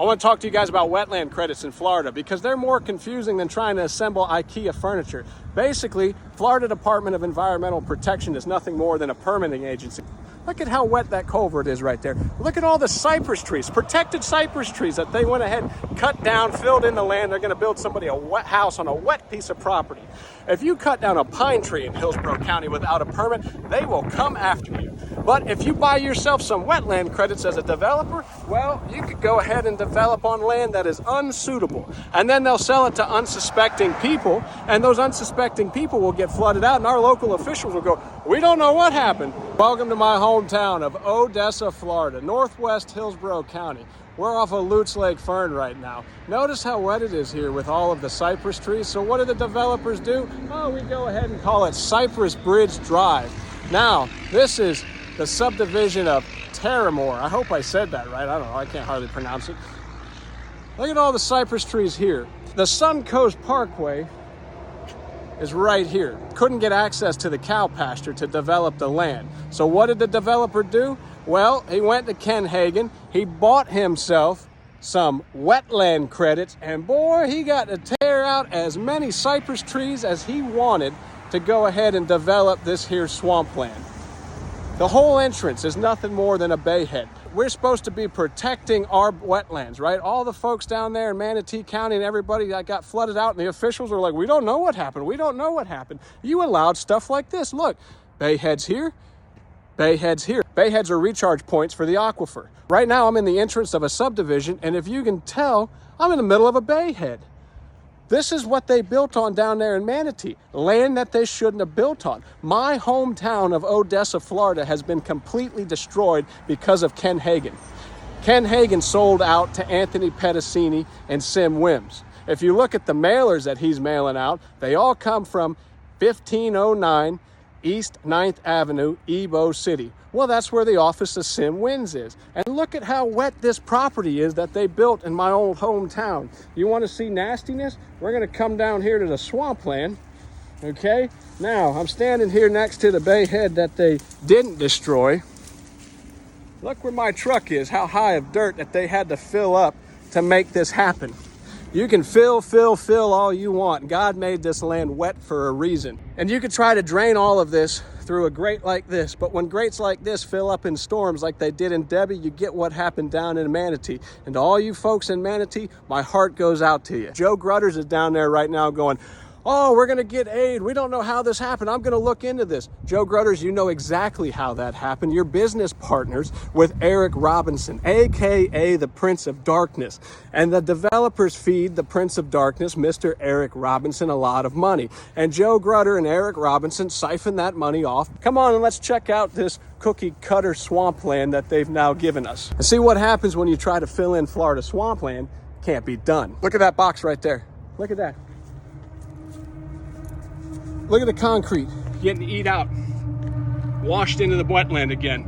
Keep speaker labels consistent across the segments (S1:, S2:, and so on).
S1: I want to talk to you guys about wetland credits in Florida because they're more confusing than trying to assemble IKEA furniture. Basically, Florida Department of Environmental Protection is nothing more than a permitting agency. Look at how wet that culvert is right there. Look at all the cypress trees, protected cypress trees that they went ahead, cut down, filled in the land. They're gonna build somebody a wet house on a wet piece of property. If you cut down a pine tree in Hillsborough County without a permit, they will come after you. But if you buy yourself some wetland credits as a developer, well, you could go ahead and develop on land that is unsuitable. And then they'll sell it to unsuspecting people, and those unsuspecting people will get flooded out, and our local officials will go, we don't know what happened. Welcome to my hometown of Odessa, Florida, northwest Hillsborough County. We're off of Lutz Lake Fern right now. Notice how wet it is here with all of the cypress trees. So what do the developers do? Oh, we go ahead and call it Cypress Bridge Drive. Now, this is the subdivision of Terramore. I hope I said that right. I don't know, I can't hardly pronounce it. Look at all the cypress trees here. The Suncoast Parkway is right here. Couldn't get access to the cow pasture to develop the land. So what did the developer do? Well, he went to Ken Hagen. He bought himself some wetland credits, and boy, he got to tear out as many cypress trees as he wanted to go ahead and develop this here swampland. The whole entrance is nothing more than a bayhead. We're supposed to be protecting our wetlands, right? All the folks down there in Manatee County and everybody that got flooded out, and the officials are like, we don't know what happened. We don't know what happened. You allowed stuff like this. Look, bayheads here, bayheads here. Bayheads are recharge points for the aquifer. Right now, I'm in the entrance of a subdivision, and if you can tell, I'm in the middle of a bayhead. This is what they built on down there in Manatee, land that they shouldn't have built on. My hometown of Odessa, Florida has been completely destroyed because of Ken Hagen. Ken Hagen sold out to Anthony Pedicini and Sim Wims. If you look at the mailers that he's mailing out, they all come from 1509 East 9th Avenue, Ebo City. Well, that's where the office of Sim Wims is. And look at how wet this property is that they built in my old hometown. You want to see nastiness? We're going to come down here to the swampland. Okay? Now, I'm standing here next to the bayhead that they didn't destroy. Look where my truck is, how high of dirt that they had to fill up to make this happen. You can fill all you want. God made this land wet for a reason. And you could try to drain all of this through a grate like this, but when grates like this fill up in storms like they did in Debbie, you get what happened down in Manatee. And to all you folks in Manatee, my heart goes out to you. Joe Grutters is down there right now going, oh, we're gonna get aid. We don't know how this happened. I'm gonna look into this. Joe Grutters, you know exactly how that happened. You're business partners with Eric Robinson, AKA the Prince of Darkness. And the developers feed the Prince of Darkness, Mr. Eric Robinson, a lot of money. And Joe Grutter and Eric Robinson siphon that money off. Come on and let's check out this cookie cutter swampland that they've now given us. And see what happens when you try to fill in Florida swampland. Can't be done. Look at that box right there. Look at that. Look at the concrete getting eat out, washed into the wetland again.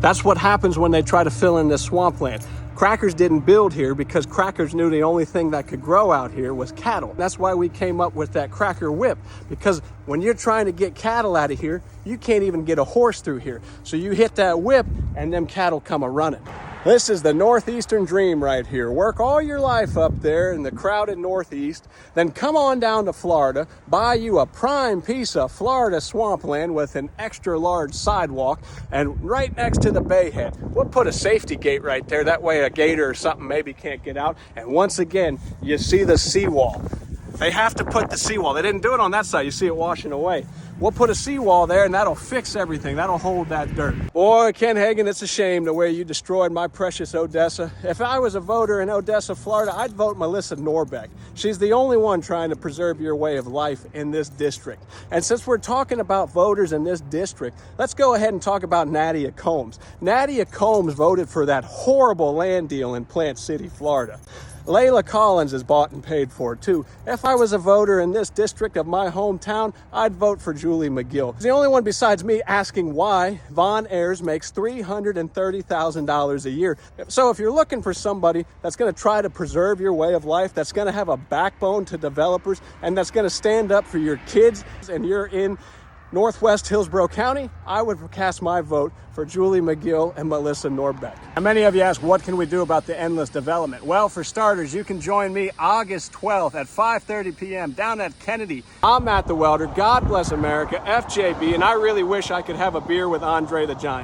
S1: That's what happens when they try to fill in this swampland. Crackers didn't build here because Crackers knew the only thing that could grow out here was cattle. That's why we came up with that Cracker whip, because when you're trying to get cattle out of here, you can't even get a horse through here. So you hit that whip and them cattle come a-running. This is the Northeastern dream right here. Work all your life up there in the crowded Northeast, then come on down to Florida, buy you a prime piece of Florida swampland with an extra large sidewalk, and right next to the bayhead. We'll put a safety gate right there. That way a gator or something maybe can't get out. And once again, you see the seawall. They have to put the seawall. They didn't do it on that side. You see it washing away. We'll put a seawall there and that'll fix everything. That'll hold that dirt. Boy, Ken Hagen, it's a shame the way you destroyed my precious Odessa. If I was a voter in Odessa, Florida, I'd vote Melissa Norbeck. She's the only one trying to preserve your way of life in this district. And since we're talking about voters in this district, let's go ahead and talk about Nadia Combs. Nadia Combs voted for that horrible land deal in Plant City, Florida. Layla Collins is bought and paid for too. If I was a voter in this district of my hometown, I'd vote for Julie McGill. She's the only one besides me asking why Von Ayers makes $330,000 a year. So if you're looking for somebody that's going to try to preserve your way of life, that's going to have a backbone to developers, and that's going to stand up for your kids, and you're in Northwest Hillsborough County, I would cast my vote for Julie McGill and Melissa Norbeck. Now, many of you ask, what can we do about the endless development? Well, for starters, you can join me August 12th at 5:30 p.m. down at Kennedy. I'm Matt The Welder. God bless America, FJB, and I really wish I could have a beer with Andre the Giant.